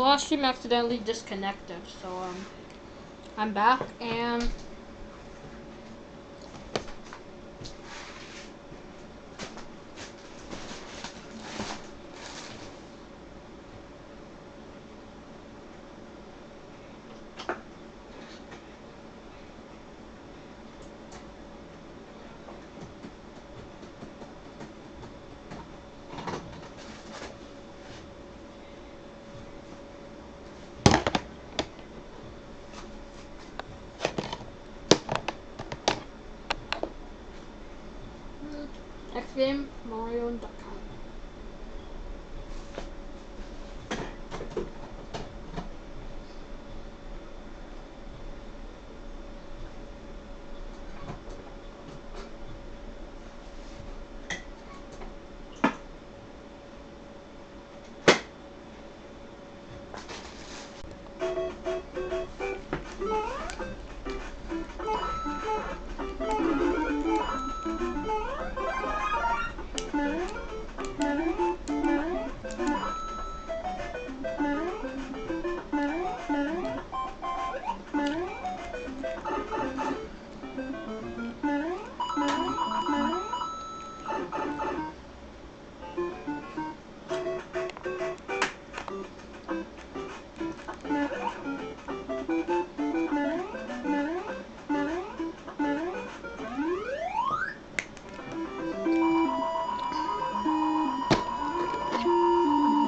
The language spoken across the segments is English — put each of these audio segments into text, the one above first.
the last stream accidentally disconnected, so I'm back and xgamemario.com.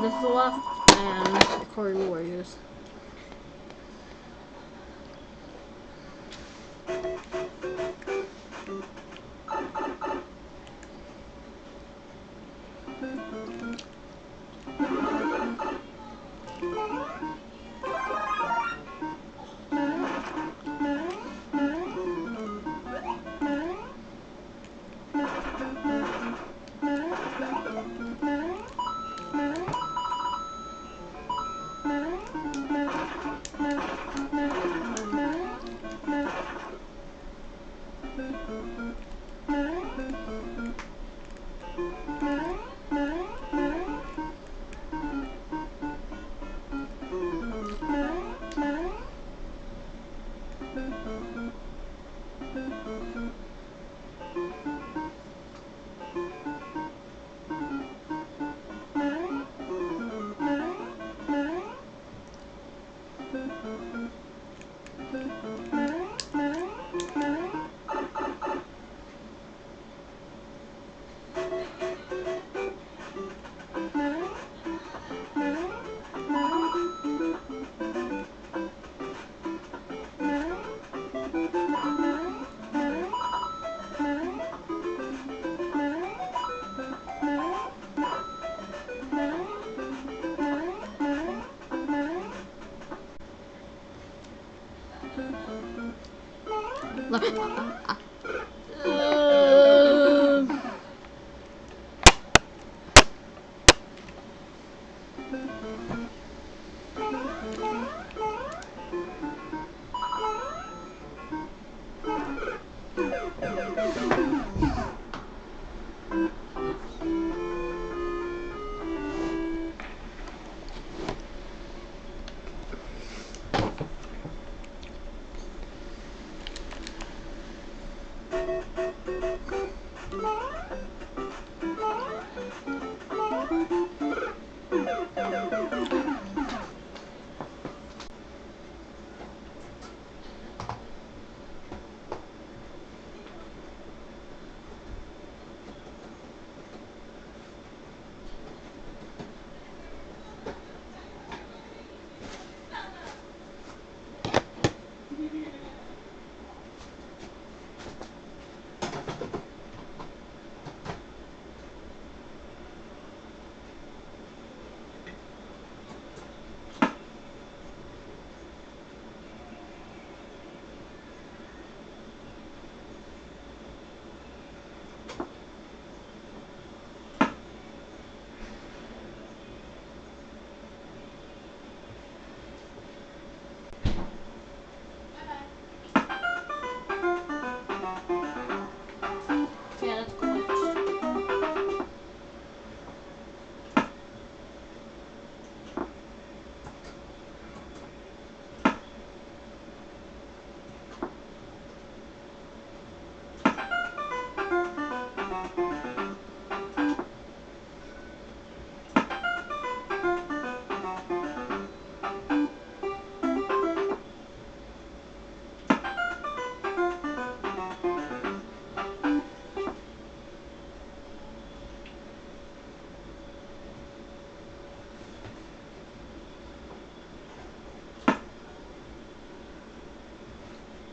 This is the left and recording warriors.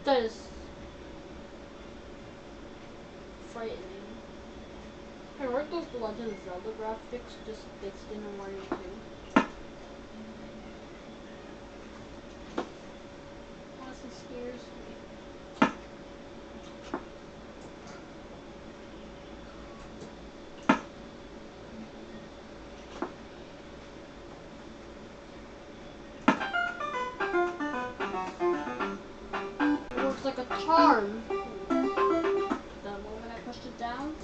That is frightening. Hey, weren't those the Legend of Zelda graphics just fixed in Mario 2? Honestly scares me. It looks like a charm. The moment I pushed it down.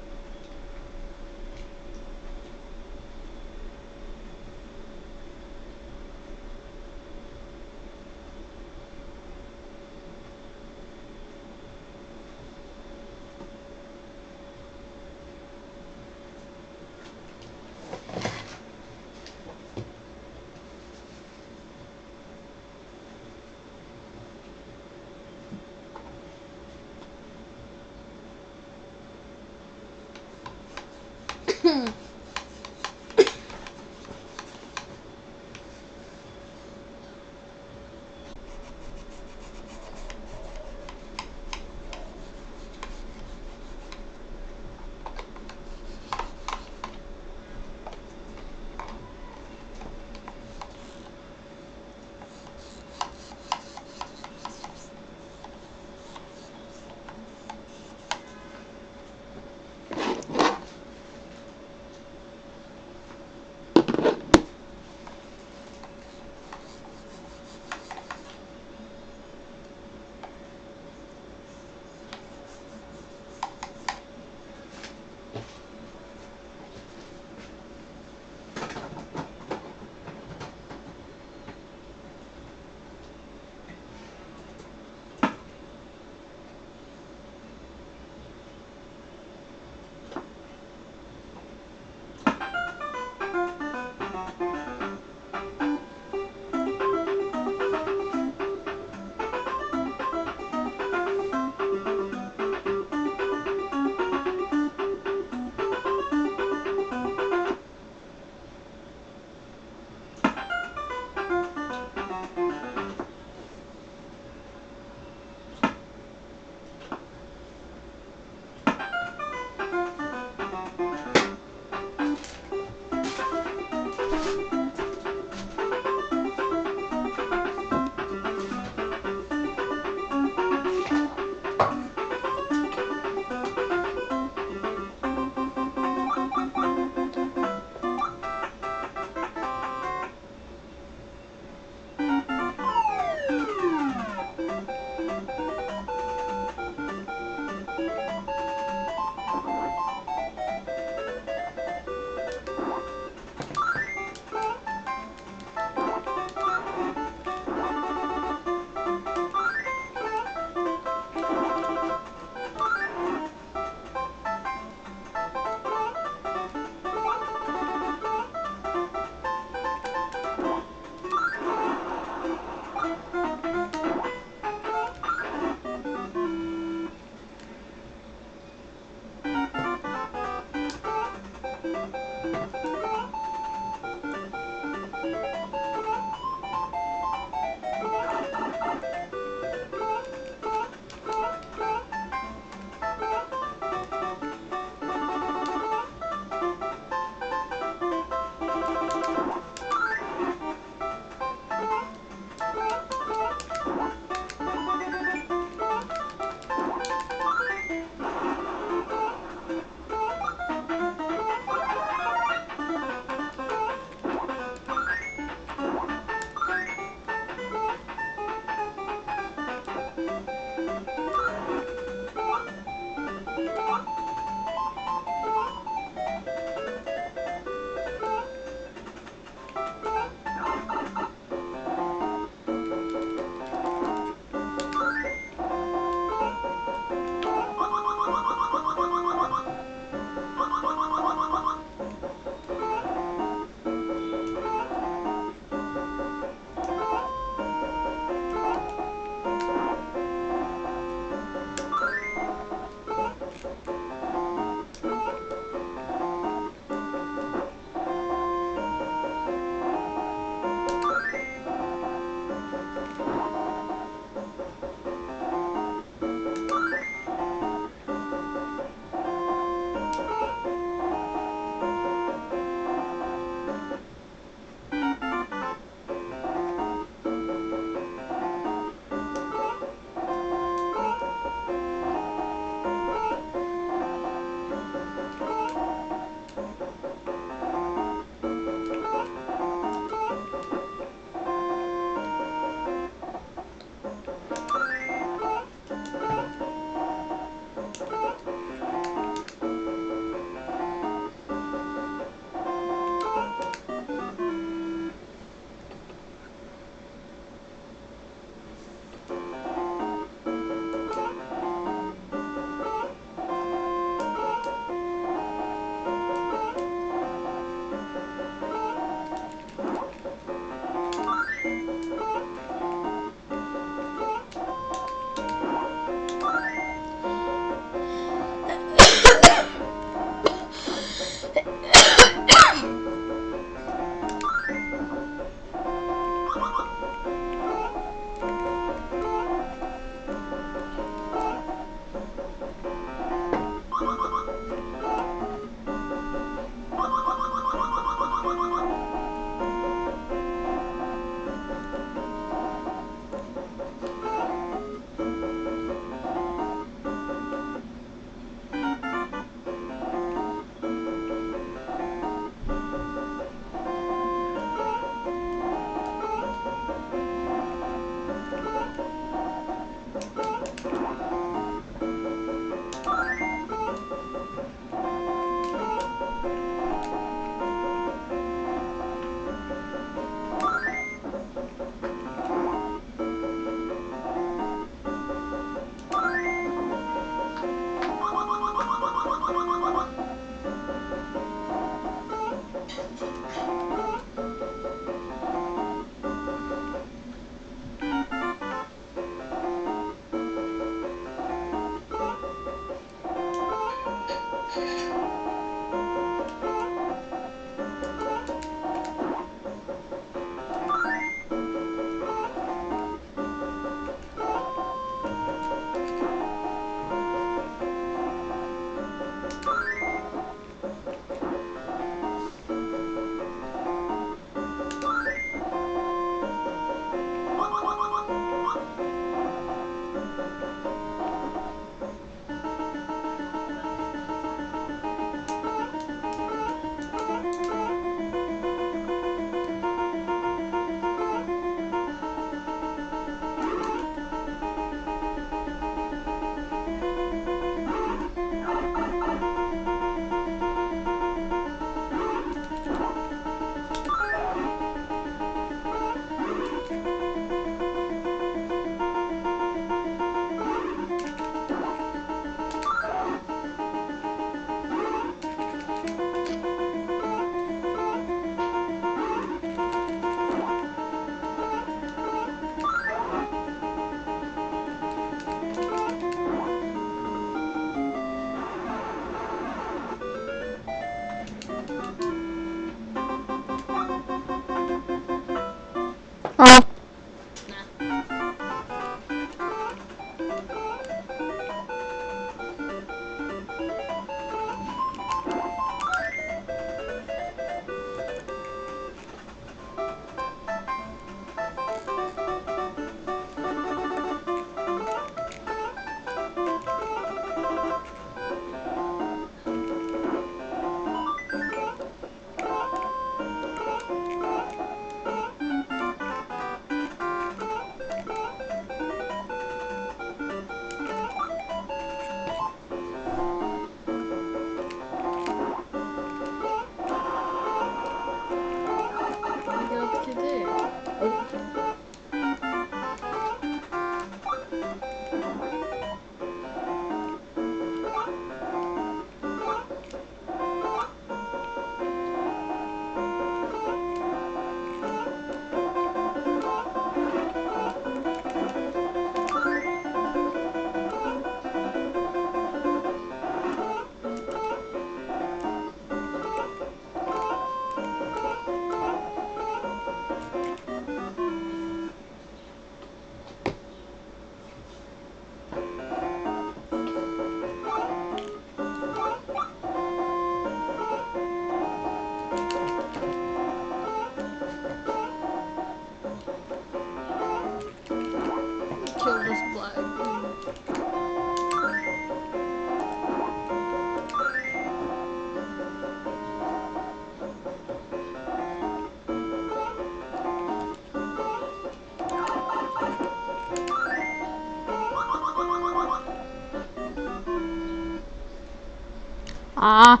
Ah.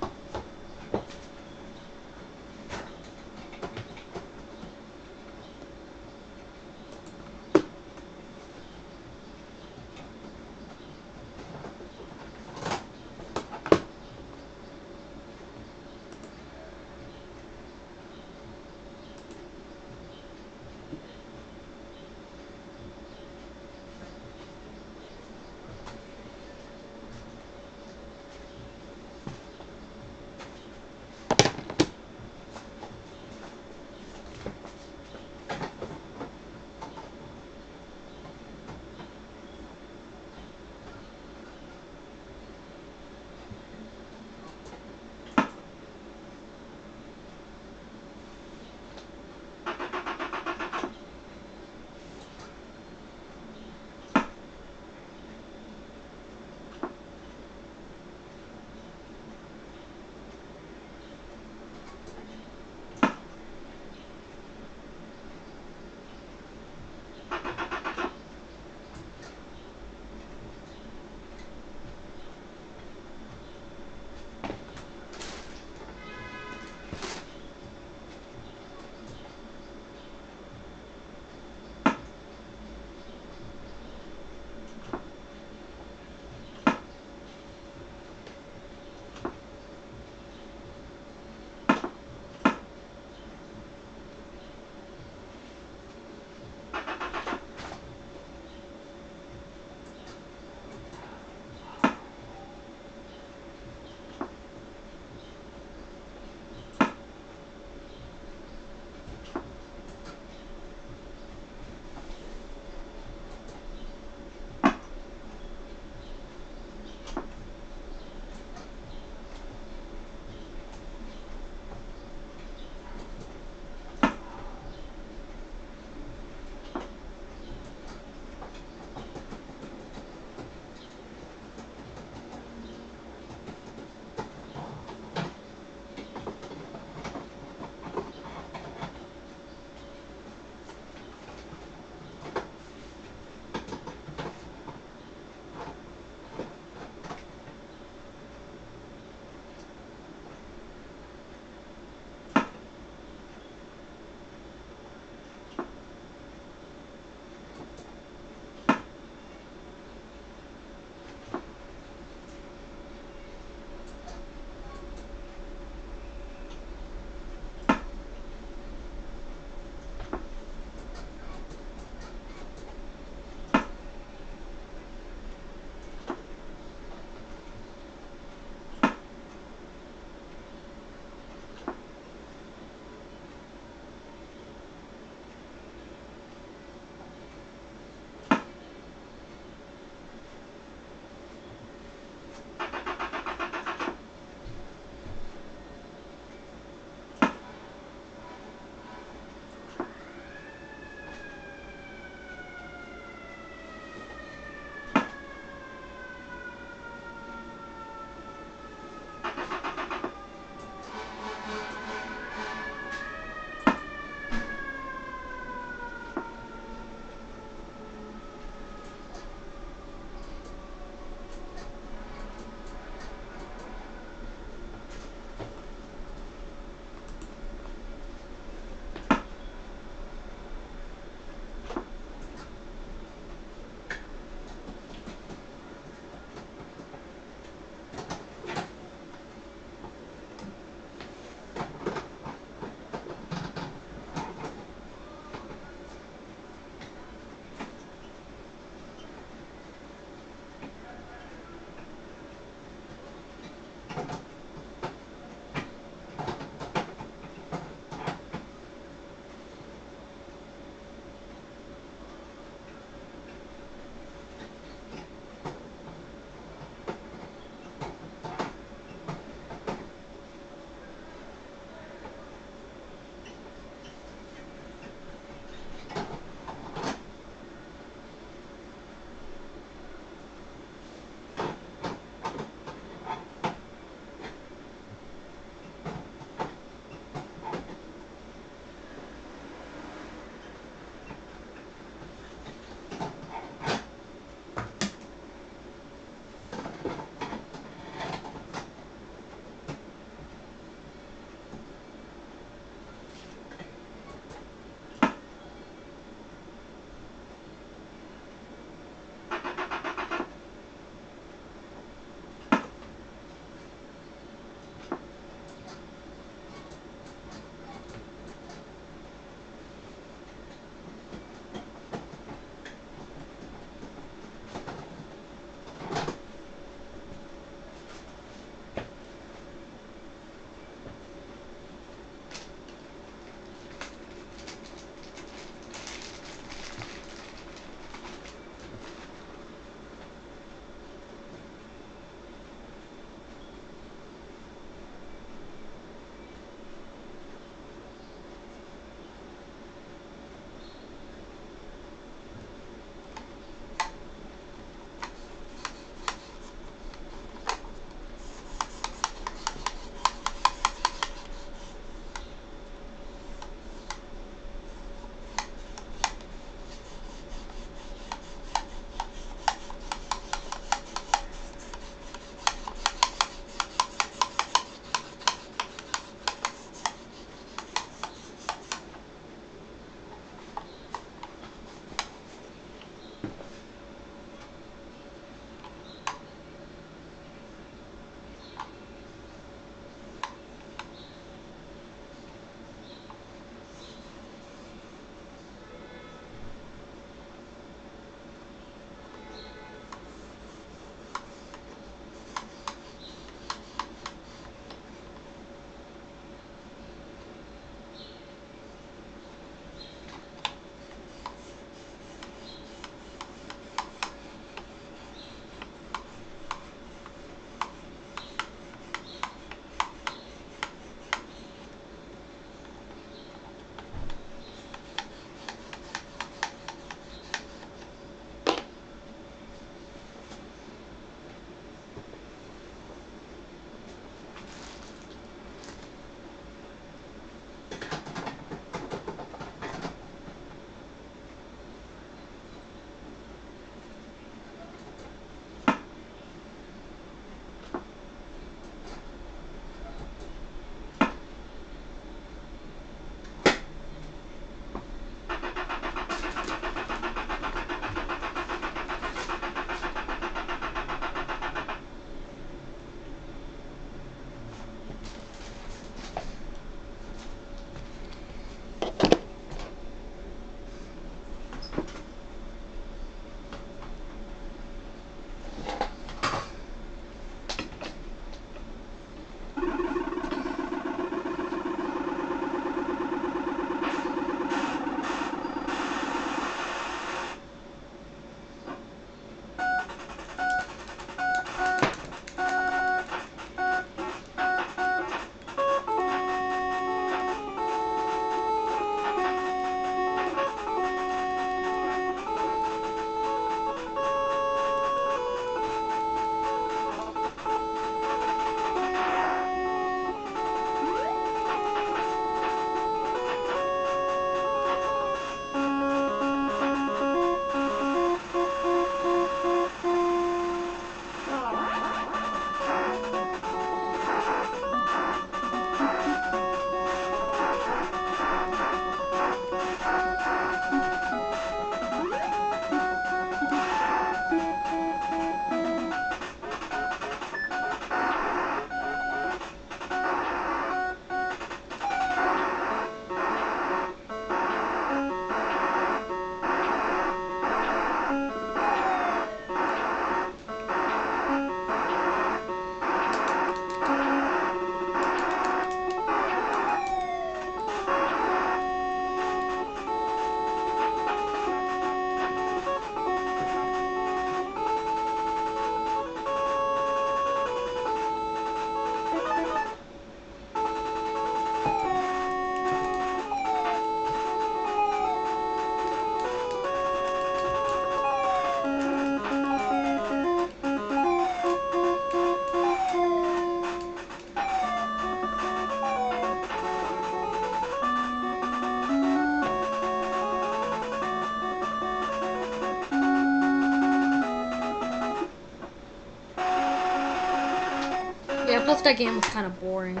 Plus, that game was kind of boring.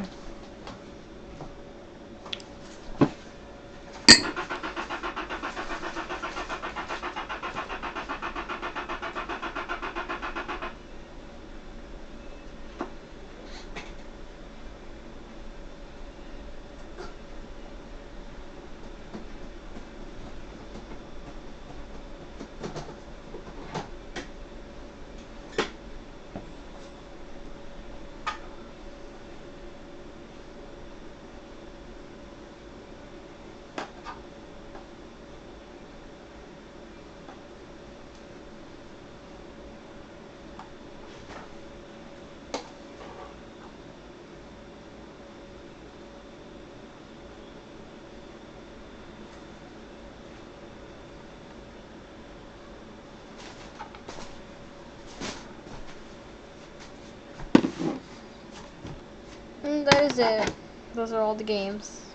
And that is it. Those are all the games.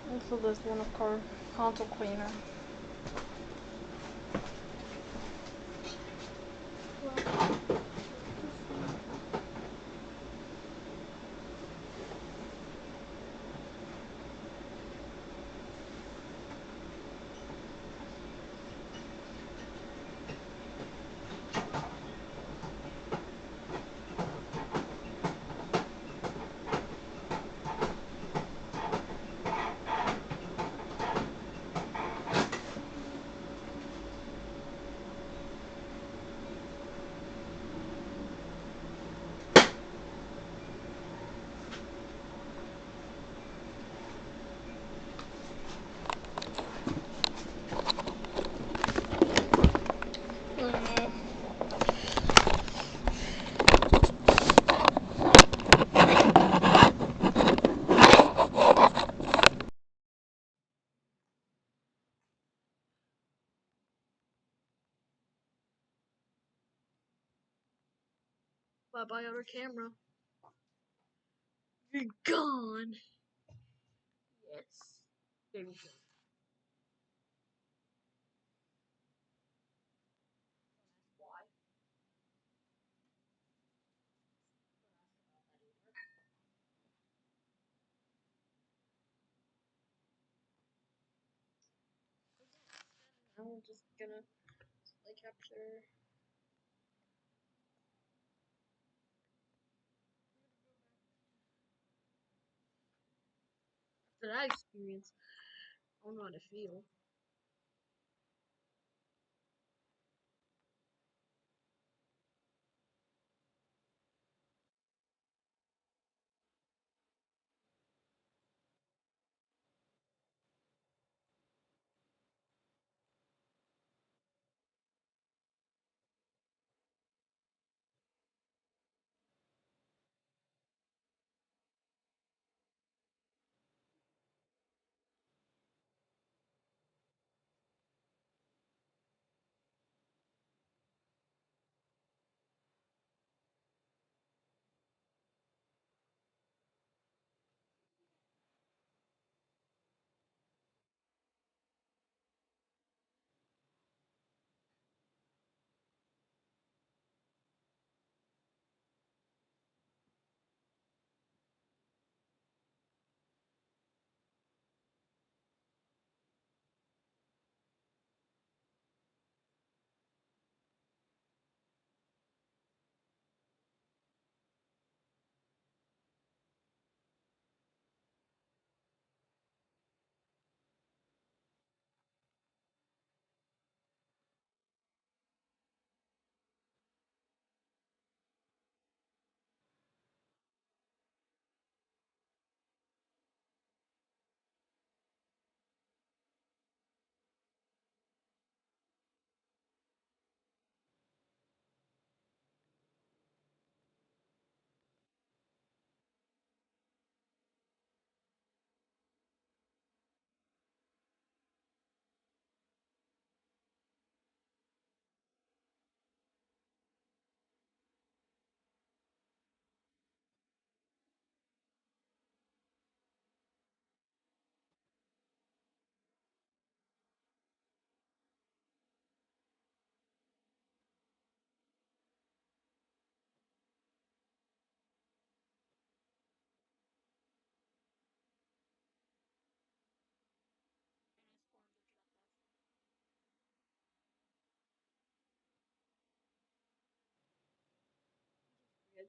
Also, there's one of course, console cleaner. Bye bye, other camera. You're gone. Yes. There we go. Why? I'm just gonna like capture after that experience. I don't know how to feel.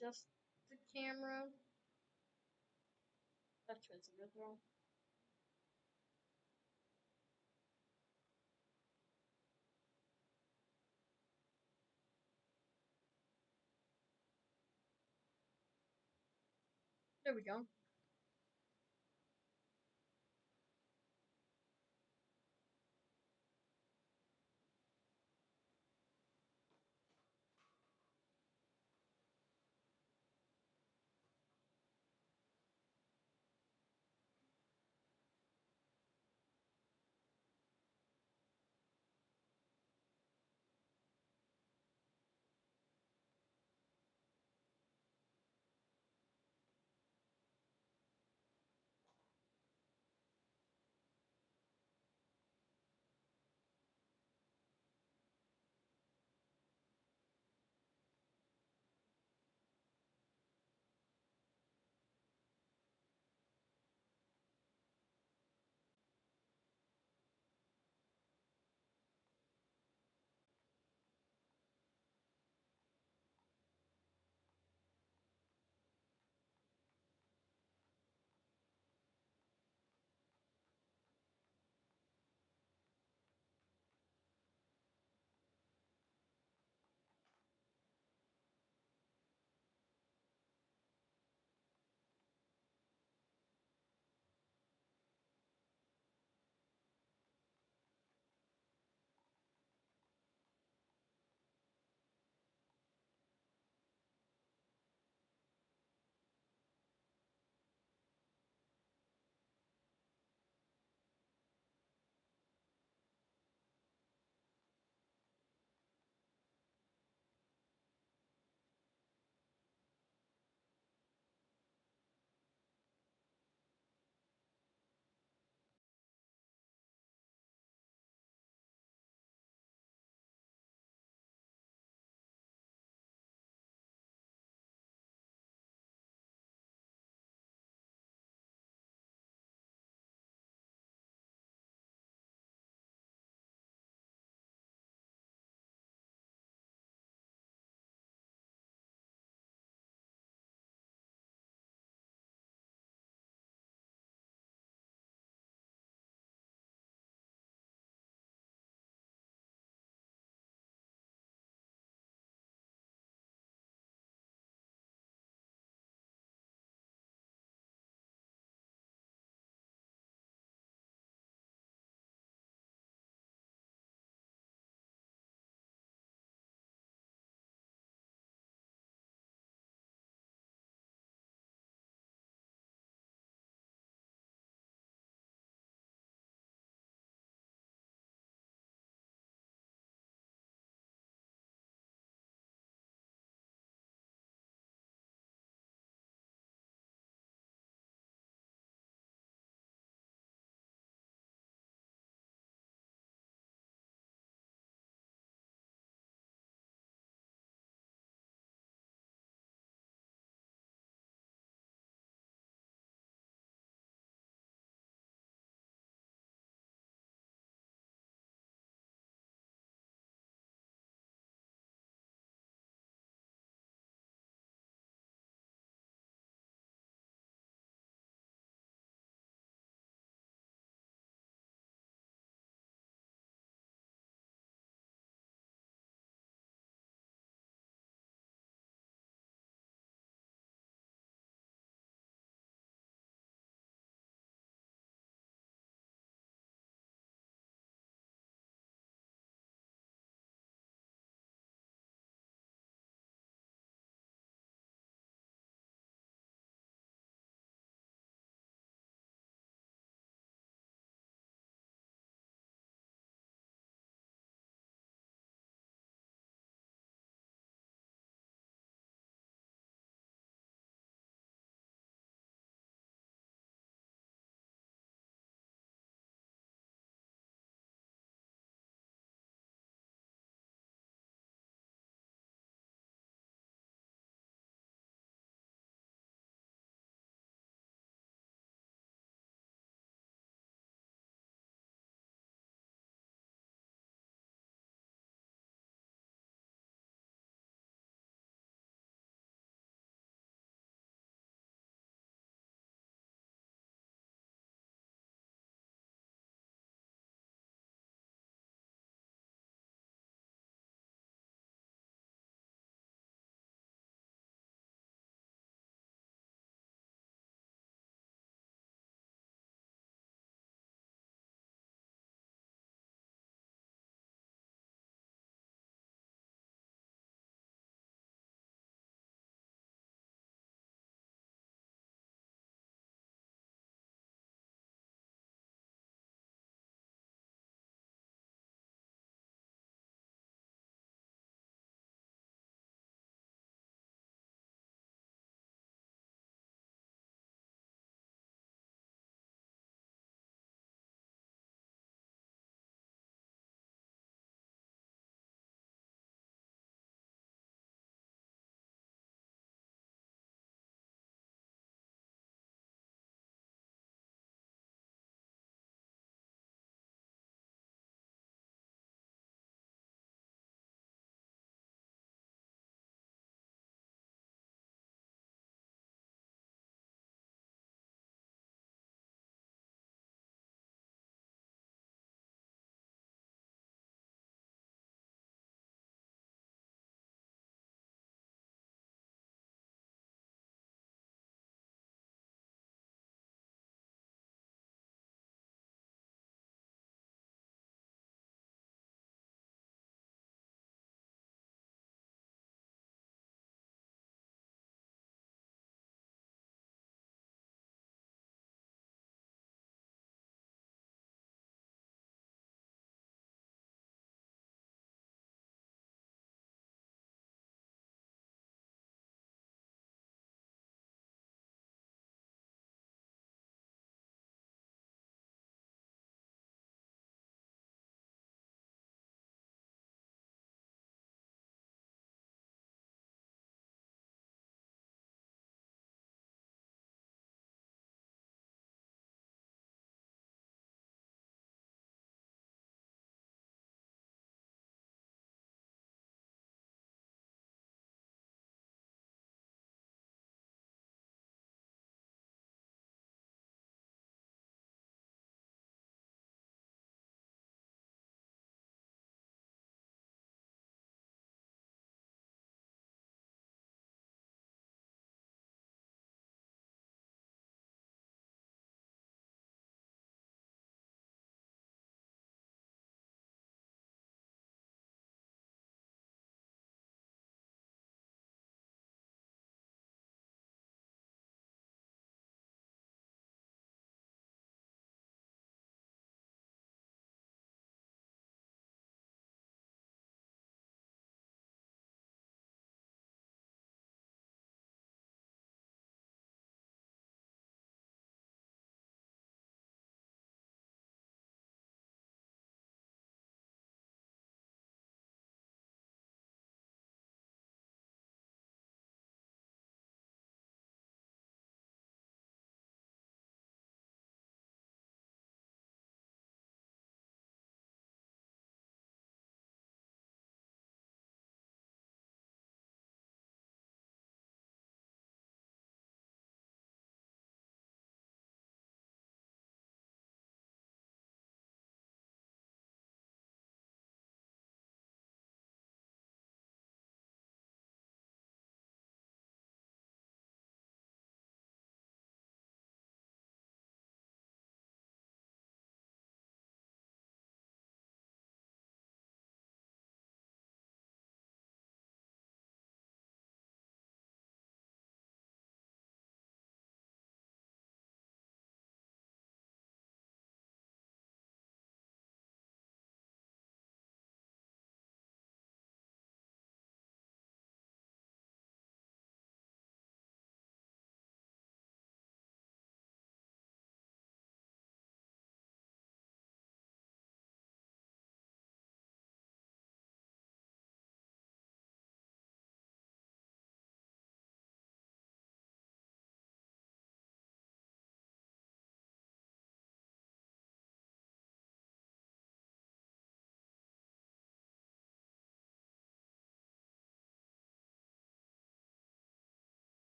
adjust the camera. That choice goes wrong. There we go.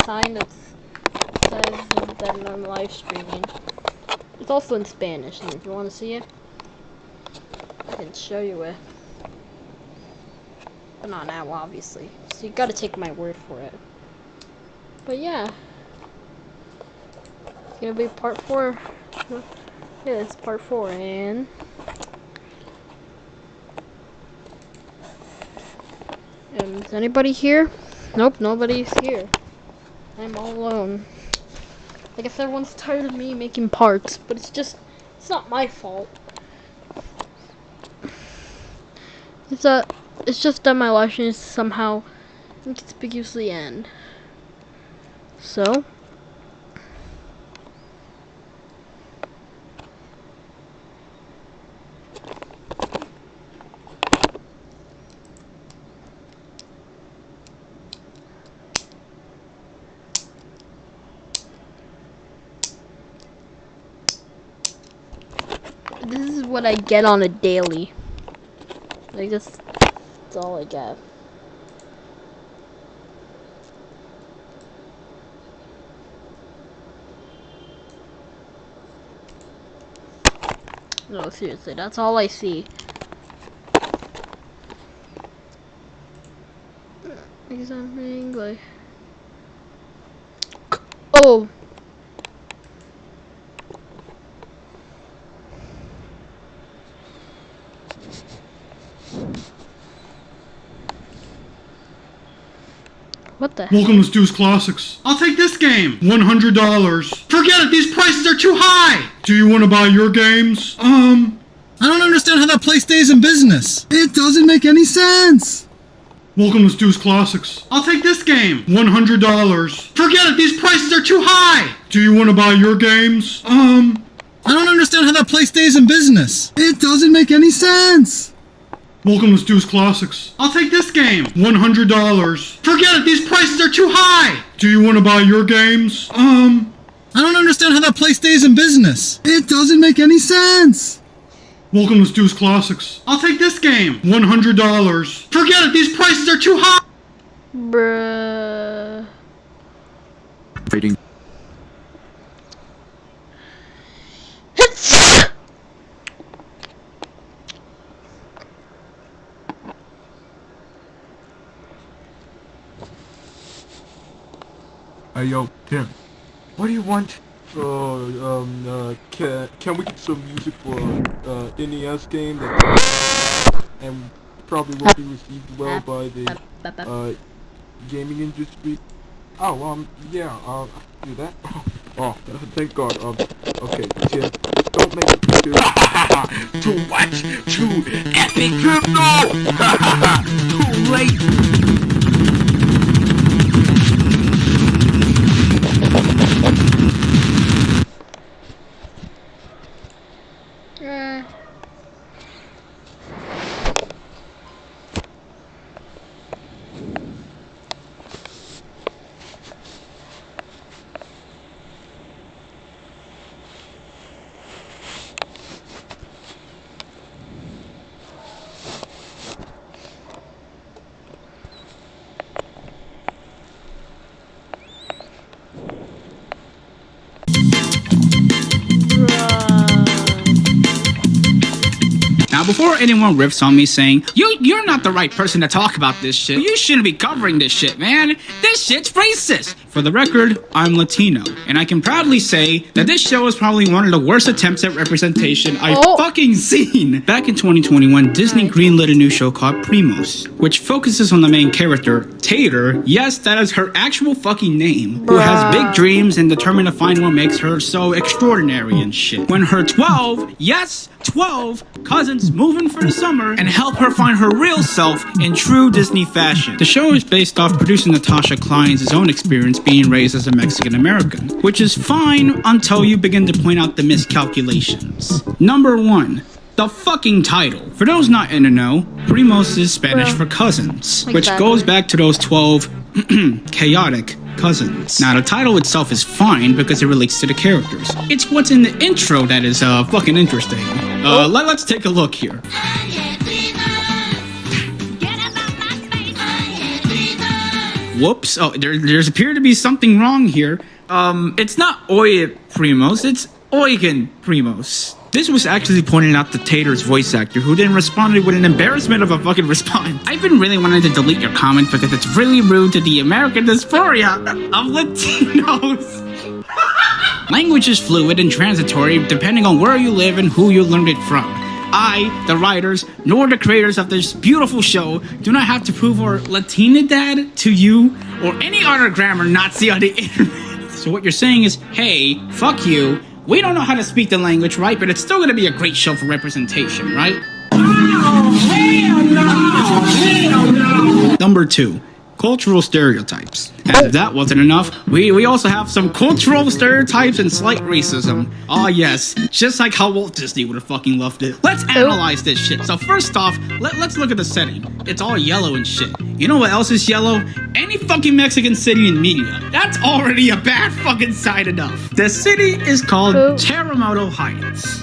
sign that says that I'm live streaming. It's also in Spanish, and if you want to see it, I can show you it. But not now, obviously. So you gotta take my word for it. But yeah. It's gonna be part 4. Yeah, it's part 4, and is anybody here? Nope, nobody's here. I'm all alone. I guess everyone's tired of me making parts, but it's not my fault. It's just that my live stream is somehow inconspicuously end. So this is what I get on a daily. Like that's all I get. No, seriously, that's all I see. Example English. Oh. What the heck? Welcome to Stu's Classics. I'll take this game. $100. Forget it, these prices are too high! Do you want to buy your games? I don't understand how that place stays in business. It doesn't make any sense. Welcome to Stu's Classics. I'll take this game. $100. Forget it, these prices are too high! Do you want to buy your games? I don't understand how that place stays in business. It doesn't make any sense. Welcome to Stu's Classics. I'll take this game. $100. Forget it, these prices are too high! Do you want to buy your games? I don't understand how that place stays in business. It doesn't make any sense. Welcome to Stu's Classics. I'll take this game. $100. Forget it, these prices are too high! Bruh. Rating. Hey yo, Tim. What do you want? Can we get some music for NES game that and probably will be received well by the gaming industry? Oh, yeah, I can do that. Oh, thank God. Okay, Tim, don't make it too Too much, too epic, no! Too late! Now, before anyone riffs on me saying, you're not the right person to talk about this shit, you shouldn't be covering this shit, man. This shit's racist. For the record, I'm Latino, and I can proudly say that this show is probably one of the worst attempts at representation I've fucking seen. Back in 2021, Disney greenlit a new show called Primos, which focuses on the main character, Tater, yes, that is her actual fucking name, who has big dreams and determined to find what makes her so extraordinary and shit. When her 12, yes, 12 cousins move in for the summer and help her find her real self in true Disney fashion. The show is based off producer Natasha Klein's own experience being raised as a Mexican American, which is fine until you begin to point out the miscalculations. Number 1. The fucking title. For those not in the know, Primos is Spanish for cousins, which goes back to those 12 chaotic cousins. Now, the title itself is fine because it relates to the characters. It's what's in the intro that is fucking interesting. Let's take a look here. whoops. Oh, there's appeared to be something wrong here. It's not Oye Primos, it's Eugen Primos. This was actually pointed out to Tater's voice actor, who then responded with an embarrassment of a fucking response. I've been really wanting to delete your comment because it's really rude to the American dysphoria of Latinos. Language is fluid and transitory depending on where you live and who you learned it from. I, the writers, nor the creators of this beautiful show do not have to prove our Latinidad to you or any other grammar Nazi on the internet. So what you're saying is, hey, fuck you. We don't know how to speak the language right, but it's still gonna be a great show for representation, right? Hell no! Number 2. Cultural stereotypes. And if that wasn't enough, we also have some cultural stereotypes and slight racism. Ah yes, just like how Walt Disney would have fucking loved it. Let's analyze this shit. So first off, let's look at the setting. It's all yellow and shit. You know what else is yellow? Any fucking Mexican city in media. That's already a bad fucking sign enough. The city is called Terremoto Heights.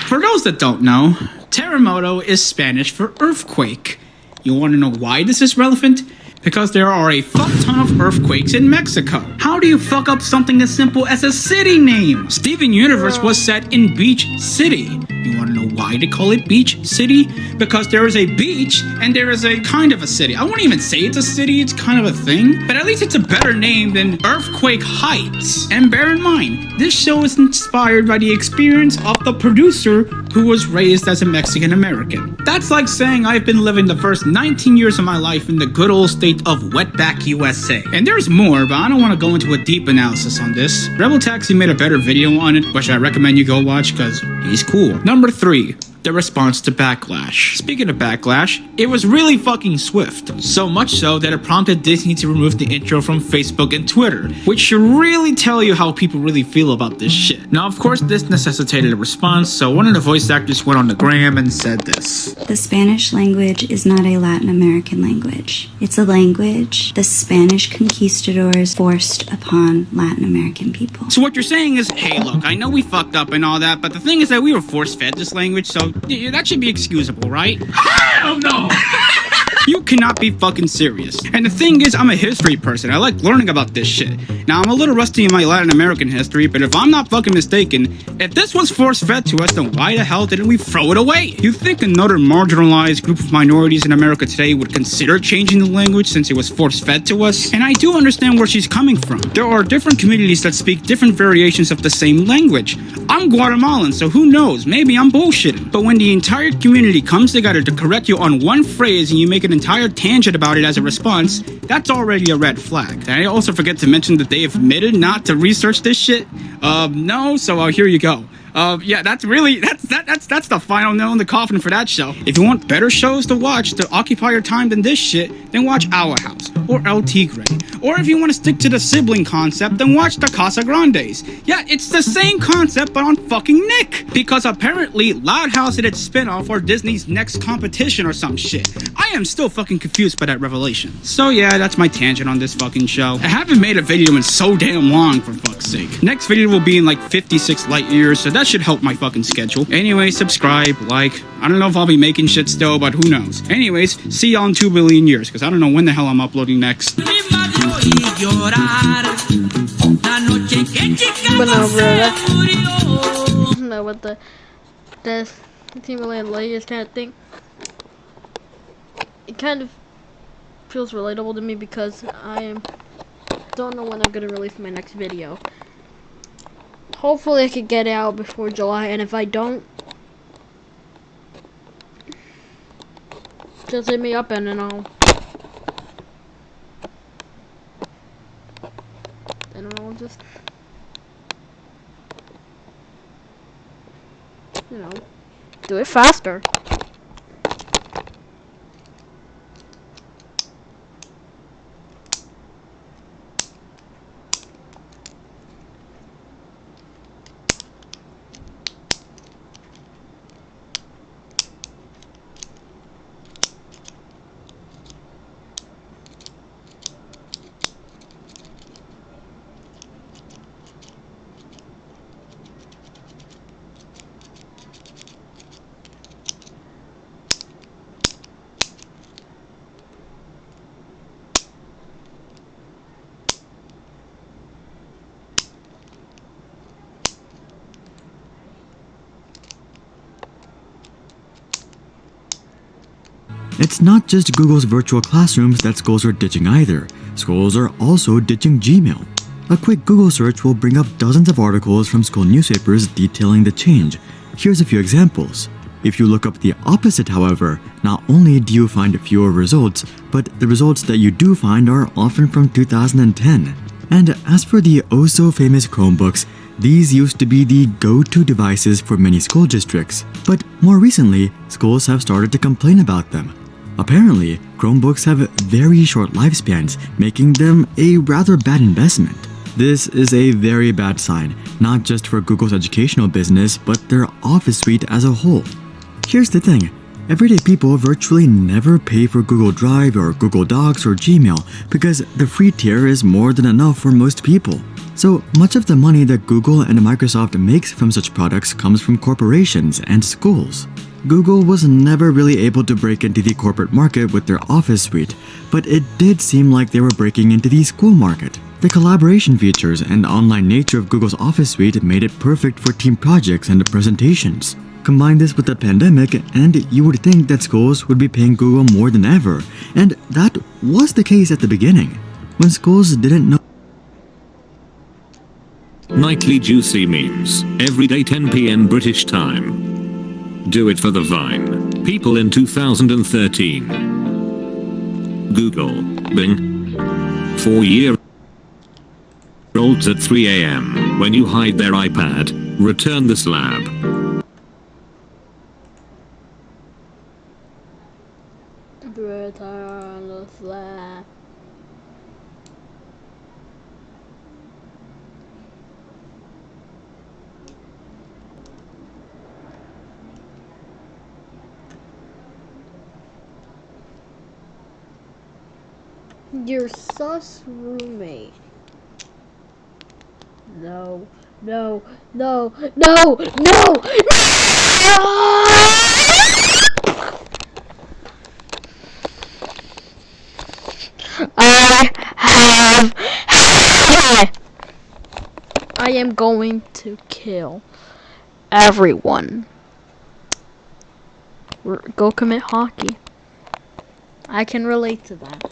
For those that don't know, terremoto is Spanish for earthquake. You want to know why this is relevant? Because there are a fuck ton of earthquakes in Mexico. How do you fuck up something as simple as a city name? Steven Universe was set in Beach City. You want to know why they call it Beach City? Because there is a beach and there is a kind of a city. I won't even say it's a city, it's kind of a thing. But at least it's a better name than Earthquake Heights. And bear in mind, this show is inspired by the experience of the producer who was raised as a Mexican American. That's like saying I've been living the first 19 years of my life in the good old state of Wetback, USA. And there's more, but I don't want to go into a deep analysis on this. Rebel Taxi made a better video on it, which I recommend you go watch because he's cool. Number 3. The response to backlash. Speaking of backlash, it was really fucking swift. So much so that it prompted Disney to remove the intro from Facebook and Twitter, which should really tell you how people really feel about this shit. Now, of course, this necessitated a response, so one of the voice actors went on the gram and said this. The Spanish language is not a Latin American language. It's a language the Spanish conquistadors forced upon Latin American people. So what you're saying is, hey, look, I know we fucked up and all that, but the thing is that we were force-fed this language, so that should be excusable, right? Hell no! You cannot be fucking serious. And the thing is, I'm a history person. I like learning about this shit. Now, I'm a little rusty in my Latin American history, but if I'm not fucking mistaken, if this was force-fed to us, then why the hell didn't we throw it away? You think another marginalized group of minorities in America today would consider changing the language since it was force-fed to us? And I do understand where she's coming from. There are different communities that speak different variations of the same language. I'm Guatemalan, so who knows? Maybe I'm bullshitting. But when the entire community comes together to correct you on one phrase and you make an entire tangent about it as a response, that's already a red flag. Did I also forget to mention that they admitted not to research this shit? No, so here you go. Yeah, that's the final nail in the coffin for that show. If you want better shows to watch to occupy your time than this shit, then watch Our House or El Tigre. Or if you want to stick to the sibling concept, then watch the Casa Grandes. Yeah, it's the same concept but on fucking Nick. Because apparently Loud House and its spinoff are Disney's next competition or some shit. I am still fucking confused by that revelation. So yeah, that's my tangent on this fucking show. I haven't made a video in so damn long, for fuck's sake. Next video will be in like 56 light years, so that should help my fucking schedule. Anyway, subscribe, like. I don't know if I'll be making shit still, but who knows. Anyways, see y'all in 2 billion years, because I don't know when the hell I'm uploading next. But no, bro, no, what the Timberland layers kind of thing. It kind of feels relatable to me because I don't know when I'm gonna release my next video. Hopefully I could get it out before July, and if I don't, just hit me up and then I'll just, you know, do it faster. It's not just Google's virtual classrooms that schools are ditching either. Schools are also ditching Gmail. A quick Google search will bring up dozens of articles from school newspapers detailing the change. Here's a few examples. If you look up the opposite, however, not only do you find fewer results, but the results that you do find are often from 2010. And as for the oh-so-famous Chromebooks, these used to be the go-to devices for many school districts. But more recently, schools have started to complain about them. Apparently, Chromebooks have very short lifespans, making them a rather bad investment. This is a very bad sign, not just for Google's educational business, but their Office suite as a whole. Here's the thing, everyday people virtually never pay for Google Drive or Google Docs or Gmail because the free tier is more than enough for most people. So much of the money that Google and Microsoft makes from such products comes from corporations and schools. Google was never really able to break into the corporate market with their Office suite, but it did seem like they were breaking into the school market. The collaboration features and online nature of Google's Office suite made it perfect for team projects and presentations. Combine this with the pandemic, and you would think that schools would be paying Google more than ever, and that was the case at the beginning, when schools didn't know. Nightly juicy memes, every day 10 p.m. British time. Do it for the Vine. People in 2013. Google, Bing. 4-year-olds at 3 a.m. when you hide their iPad, return the slab. Return the slab. Your sus roommate. No, no, no, no, no, no! I am going to kill everyone. Go commit hockey. I can relate to that.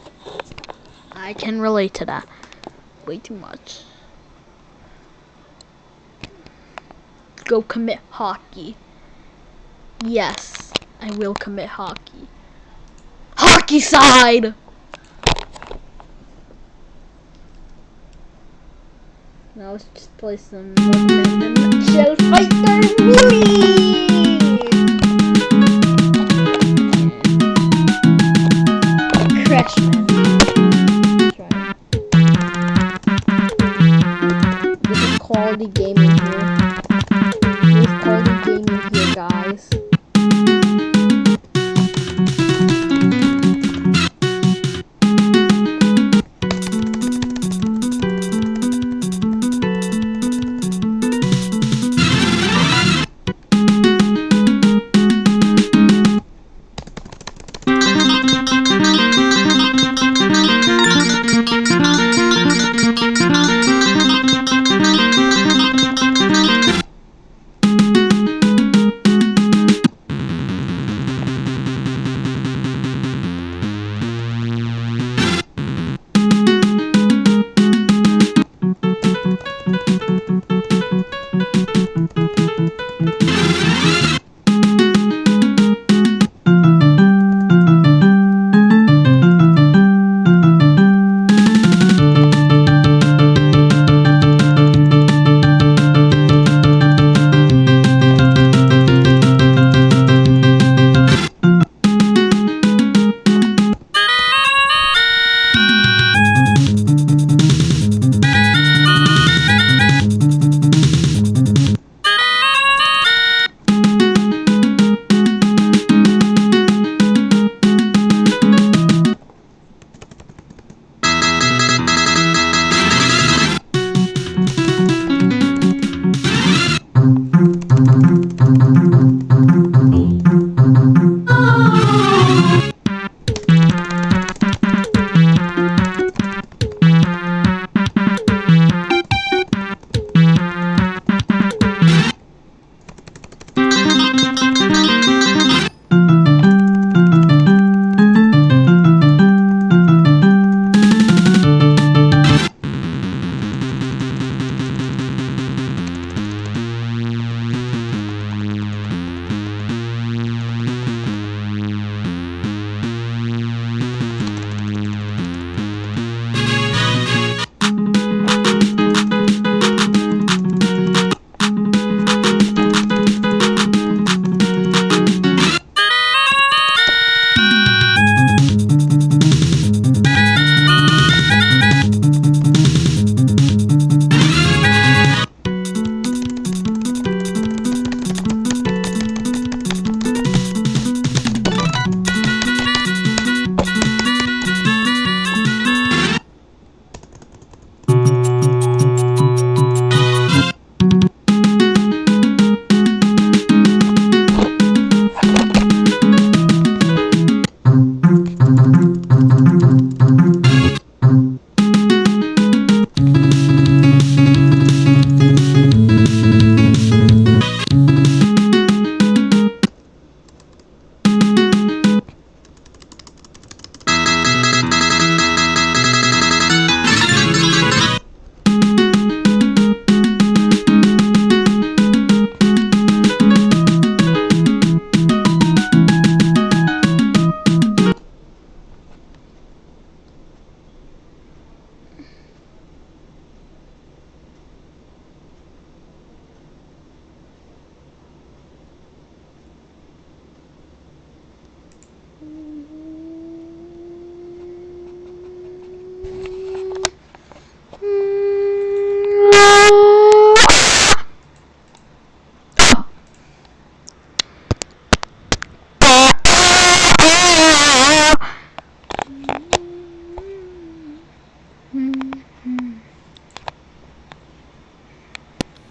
I can relate to that. Way too much. Go commit hockey. Yes, I will commit hockey. Hockey side! Now let's just play some Shell Fighter Movie! Crashman. This is quality gaming here. This is quality gaming here, guys.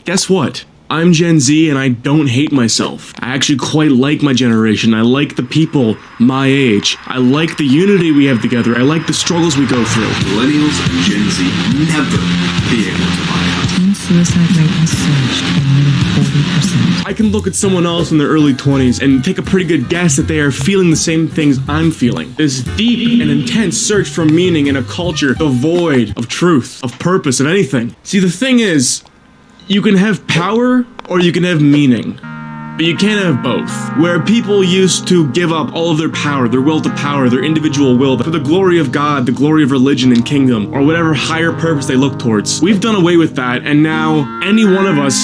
Guess what? I'm Gen Z and I don't hate myself. I actually quite like my generation. I like the people my age. I like the unity we have together. I like the struggles we go through. Millennials and Gen Z never be able to buy out. Teen suicide rate has surged by nearly 40%. I can look at someone else in their early 20s and take a pretty good guess that they are feeling the same things I'm feeling. This deep and intense search for meaning in a culture devoid of truth, of purpose, of anything. See, the thing is, you can have power or you can have meaning, but you can't have both. Where people used to give up all of their power, their will to power, their individual will, for the glory of God, the glory of religion and kingdom, or whatever higher purpose they look towards. We've done away with that, and now any one of us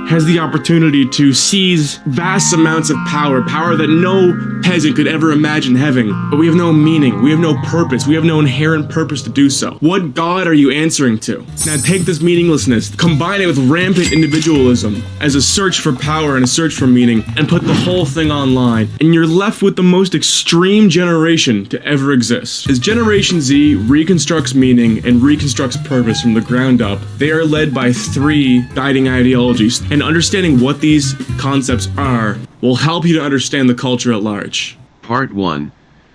has the opportunity to seize vast amounts of power that no peasant could ever imagine having. But we have no meaning, we have no purpose, we have no inherent purpose to do so. What God are you answering to? Now take this meaninglessness, combine it with rampant individualism as a search for power and a search for meaning, and put the whole thing online, and you're left with the most extreme generation to ever exist. As Generation Z reconstructs meaning and reconstructs purpose from the ground up, they are led by 3 guiding ideologies. And understanding what these concepts are will help you to understand the culture at large. Part 1.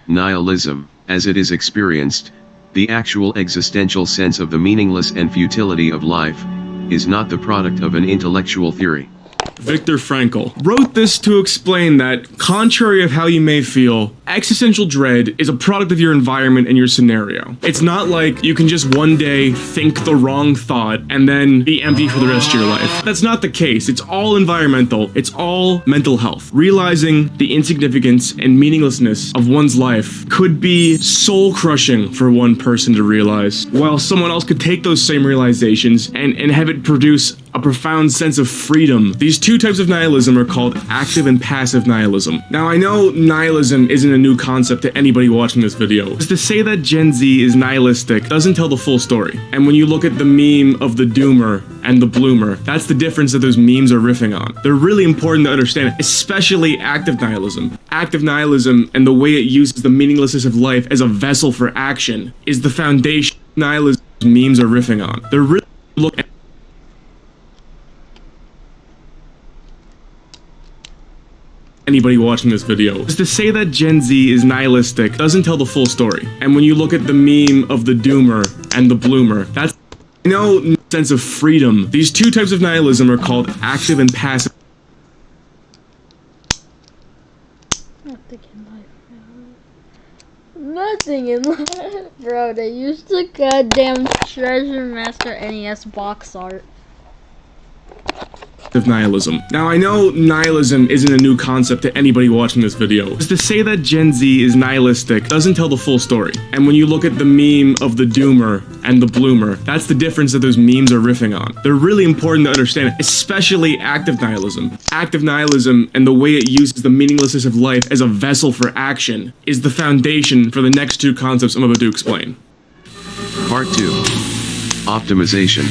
Nihilism, as it is experienced, the actual existential sense of the meaningless and futility of life, is not the product of an intellectual theory. Viktor Frankl wrote this to explain that, contrary of how you may feel, existential dread is a product of your environment and your scenario. It's not like you can just one day think the wrong thought and then be empty for the rest of your life. That's not the case. It's all environmental. It's all mental health. Realizing the insignificance and meaninglessness of one's life could be soul-crushing for one person to realize, while someone else could take those same realizations and have it produce a profound sense of freedom. These 2 types of nihilism are called active and passive nihilism. Now, I know nihilism isn't a new concept to anybody watching this video. Just to say that Gen Z is nihilistic doesn't tell the full story. And when you look at the meme of the doomer and the bloomer, that's the difference that those memes are riffing on. They're really important to understand, especially active nihilism. Active nihilism and the way it uses the meaninglessness of life as a vessel for action is the foundation nihilism memes are riffing on. They're really looking at anybody watching this video. Just to say that Gen Z is nihilistic doesn't tell the full story. And when you look at the meme of the doomer and the bloomer, that's no sense of freedom. These 2 types of nihilism are called active and passive. Nothing in life, bro. They used the goddamn Treasure Master NES box art. Of nihilism. Now, I know nihilism isn't a new concept to anybody watching this video. Just to say that Gen Z is nihilistic doesn't tell the full story. And when you look at the meme of the doomer and the bloomer, that's the difference that those memes are riffing on. They're really important to understand, especially active nihilism. Active nihilism and the way it uses the meaninglessness of life as a vessel for action is the foundation for the next 2 concepts I'm about to explain. Part 2. Optimization.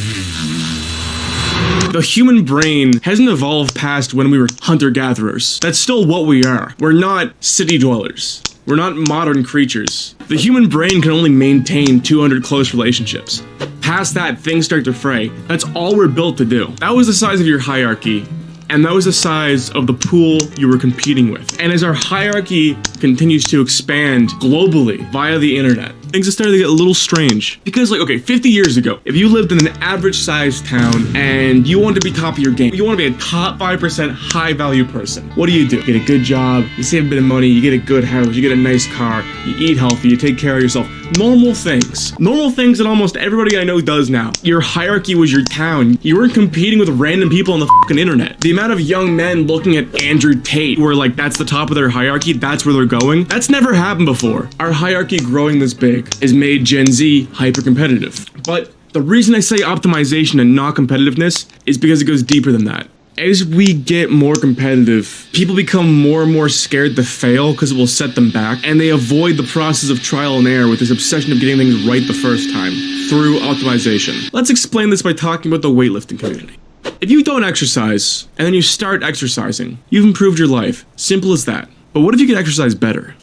The human brain hasn't evolved past when we were hunter-gatherers. That's still what we are. We're not city dwellers. We're not modern creatures. The human brain can only maintain 200 close relationships. Past that, things start to fray. That's all we're built to do. That was the size of your hierarchy, and that was the size of the pool you were competing with. And as our hierarchy continues to expand globally via the internet, things are starting to get a little strange. Because, like, okay, 50 years ago, if you lived in an average-sized town and you wanted to be top of your game, you want to be a top 5% high-value person, what do? You get a good job, you save a bit of money, you get a good house, you get a nice car, you eat healthy, you take care of yourself. Normal things. Normal things that almost everybody I know does now. Your hierarchy was your town. You weren't competing with random people on the fucking internet. The amount of young men looking at Andrew Tate who are like, that's the top of their hierarchy, that's where they're going. That's never happened before. Our hierarchy growing this big has made Gen Z hyper-competitive. But the reason I say optimization and not competitiveness is because it goes deeper than that. As we get more competitive, people become more and more scared to fail because it will set them back, and they avoid the process of trial and error with this obsession of getting things right the first time through optimization. Let's explain this by talking about the weightlifting community. If you don't exercise, and then you start exercising, you've improved your life. Simple as that. But what if you could exercise better?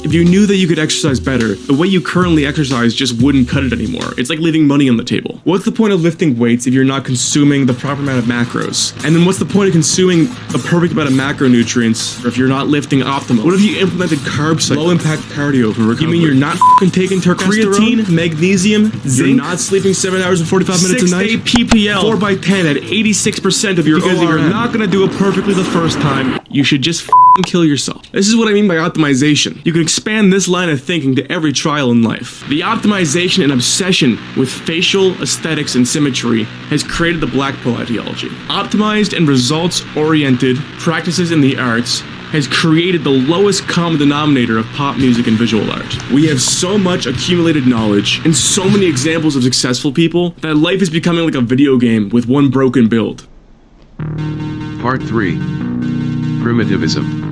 If you knew that you could exercise better, the way you currently exercise just wouldn't cut it anymore. It's like leaving money on the table. What's the point of lifting weights if you're not consuming the proper amount of macros? And then what's the point of consuming the perfect amount of macronutrients if you're not lifting optimal? What if you implemented carb cycles, low impact cardio for recovery? You mean you're not taking creatine, magnesium, zinc, you're not sleeping 7 hours and 45 minutes a night? 6-day PPL 4x10 at 86% of your because ORM. If you're not gonna do it perfectly the first time, you should just kill yourself. This is what I mean by optimization. You can expand this line of thinking to every trial in life. The optimization and obsession with facial aesthetics and symmetry has created the black pill ideology. Optimized and results-oriented practices in the arts has created the lowest common denominator of pop music and visual art. We have so much accumulated knowledge and so many examples of successful people that life is becoming like a video game with one broken build. Part 3. Primitivism.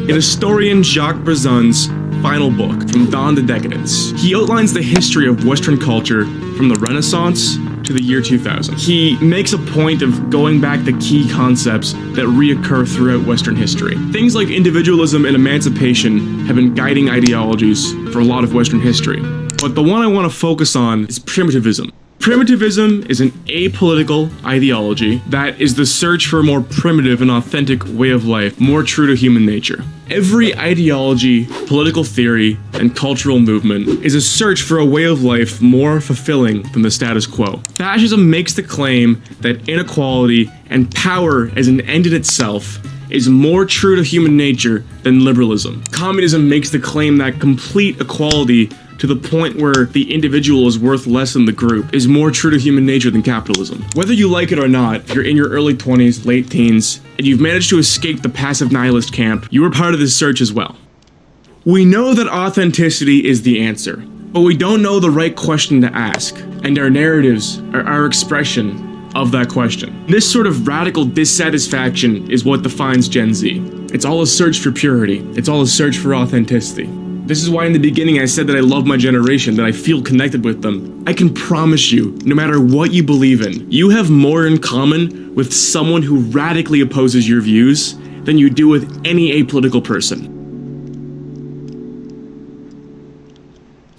In historian Jacques Brezon's final book, From Dawn to Decadence, he outlines the history of Western culture from the Renaissance to the year 2000. He makes a point of going back to key concepts that reoccur throughout Western history. Things like individualism and emancipation have been guiding ideologies for a lot of Western history. But the one I want to focus on is primitivism. Primitivism is an apolitical ideology that is the search for a more primitive and authentic way of life, more true to human nature. Every ideology, political theory, and cultural movement is a search for a way of life more fulfilling than the status quo. Fascism makes the claim that inequality and power as an end in itself is more true to human nature than liberalism. Communism makes the claim that complete equality to the point where the individual is worth less than the group is more true to human nature than capitalism. Whether you like it or not, if you're in your early 20s, late teens, and you've managed to escape the passive nihilist camp, you are part of this search as well. We know that authenticity is the answer, but we don't know the right question to ask, and our narratives are our expression of that question. This sort of radical dissatisfaction is what defines Gen Z. It's all a search for purity. It's all a search for authenticity. This is why in the beginning I said that I love my generation, that I feel connected with them. I can promise you, no matter what you believe in, you have more in common with someone who radically opposes your views than you do with any apolitical person.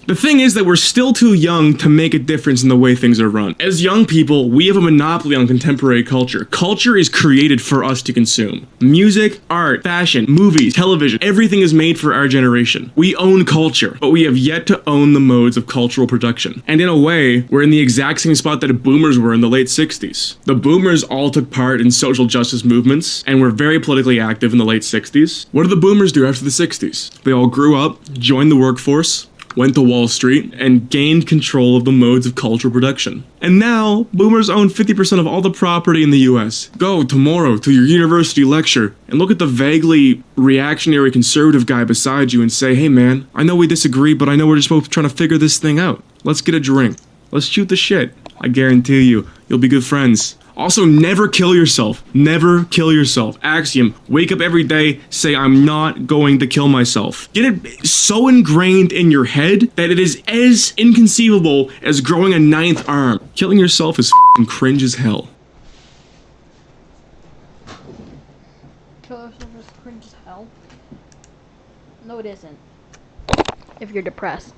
The thing is that we're still too young to make a difference in the way things are run. As young people, we have a monopoly on contemporary culture. Culture is created for us to consume. Music, art, fashion, movies, television, everything is made for our generation. We own culture, but we have yet to own the modes of cultural production. And in a way, we're in the exact same spot that the boomers were in the late 60s. The boomers all took part in social justice movements and were very politically active in the late 60s. What did the boomers do after the 60s? They all grew up, joined the workforce, went to Wall Street, and gained control of the modes of cultural production. And now, boomers own 50% of all the property in the US. Go tomorrow to your university lecture and look at the vaguely reactionary conservative guy beside you and say, hey man, I know we disagree, but I know we're just both trying to figure this thing out. Let's get a drink. Let's shoot the shit. I guarantee you, you'll be good friends. Also, never kill yourself. Never kill yourself. Axiom. Wake up every day, say, I'm not going to kill myself. Get it so ingrained in your head that it is as inconceivable as growing a 9th arm. Killing yourself is f***ing cringe as hell. Kill yourself is cringe as hell? No, it isn't. If you're depressed.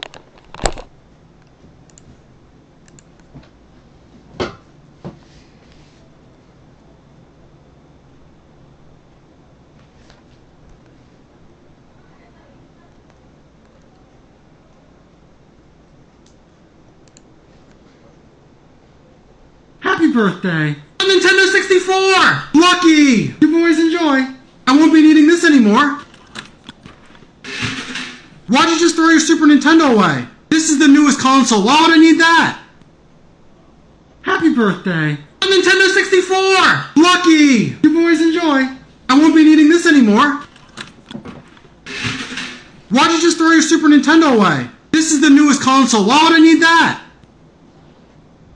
Happy birthday! A Nintendo 64! Lucky! You boys enjoy. I won't be needing this anymore. Why'd you just throw your Super Nintendo away? This is the newest console. Why would I need that? Happy birthday! A Nintendo 64! Lucky! You boys enjoy. I won't be needing this anymore. Why'd you just throw your Super Nintendo away? This is the newest console. Why would I need that?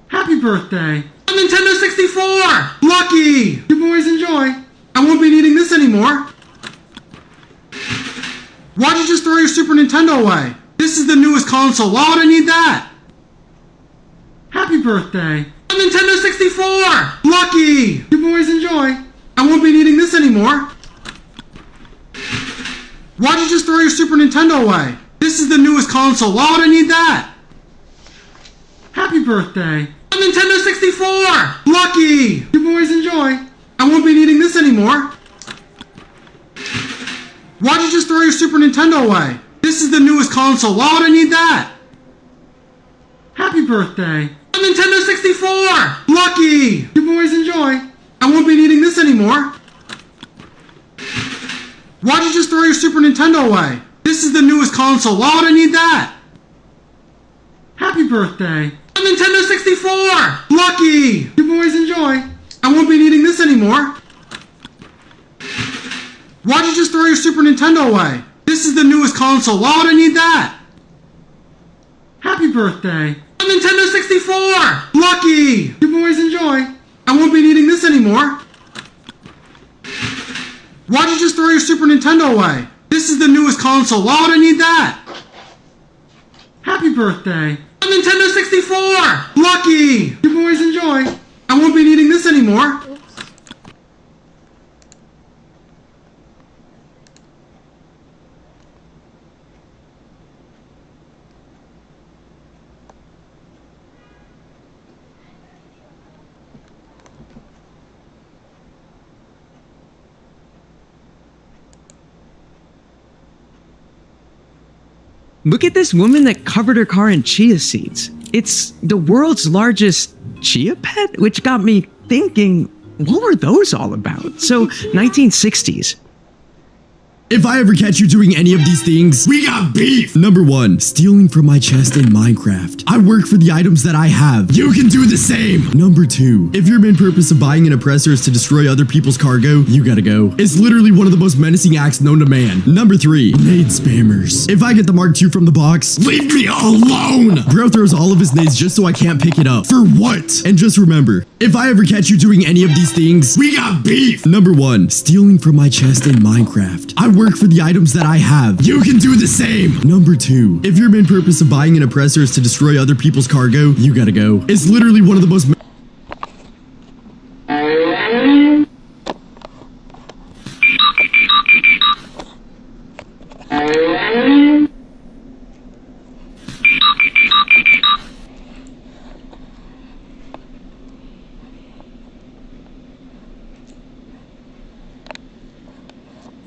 Happy birthday! A Nintendo 64! Lucky! You boys enjoy. I won't be needing this anymore. Why'd you just throw your Super Nintendo away? This is the newest console. Why would I need that? Happy birthday! A Nintendo 64! Lucky! You boys enjoy. I won't be needing this anymore. Why'd you just throw your Super Nintendo away? This is the newest console. Why would I need that? Happy birthday. A Nintendo 64! Lucky! You boys enjoy. I won't be needing this anymore. Why'd you just throw your Super Nintendo away? This is the newest console. Why would I need that? Happy birthday. A Nintendo 64! Lucky! You boys enjoy. I won't be needing this anymore. Why'd you just throw your Super Nintendo away? This is the newest console. Why would I need that? Happy birthday. A Nintendo 64! Lucky! You boys enjoy. I won't be needing this anymore. Why'd you just throw your Super Nintendo away? This is the newest console. Why would I need that? Happy birthday. A Nintendo 64! Lucky! You boys enjoy. I won't be needing this anymore. Why'd you just throw your Super Nintendo away? This is the newest console. Why would I need that? Happy birthday. A Nintendo 64! Lucky! You boys enjoy. I won't be needing this anymore. Look at this woman that covered her car in chia seeds. It's the world's largest chia pet, which got me thinking, what were those all about? So, 1960s. If I ever catch you doing any of these things, we got beef! Number 1, stealing from my chest in Minecraft. I work for the items that I have. You can do the same! Number 2, if your main purpose of buying an oppressor is to destroy other people's cargo, you gotta go. It's literally one of the most menacing acts known to man. Number 3, nade spammers. If I get the Mark II from the box, leave me alone! Bro throws all of his nades just so I can't pick it up. For what? And just remember, if I ever catch you doing any of these things, we got beef! Number 1, stealing from my chest in Minecraft. I work for the items that I have. You can do the same! Number 2, if your main purpose of buying an oppressor is to destroy other people's cargo, you gotta go. It's literally one of the most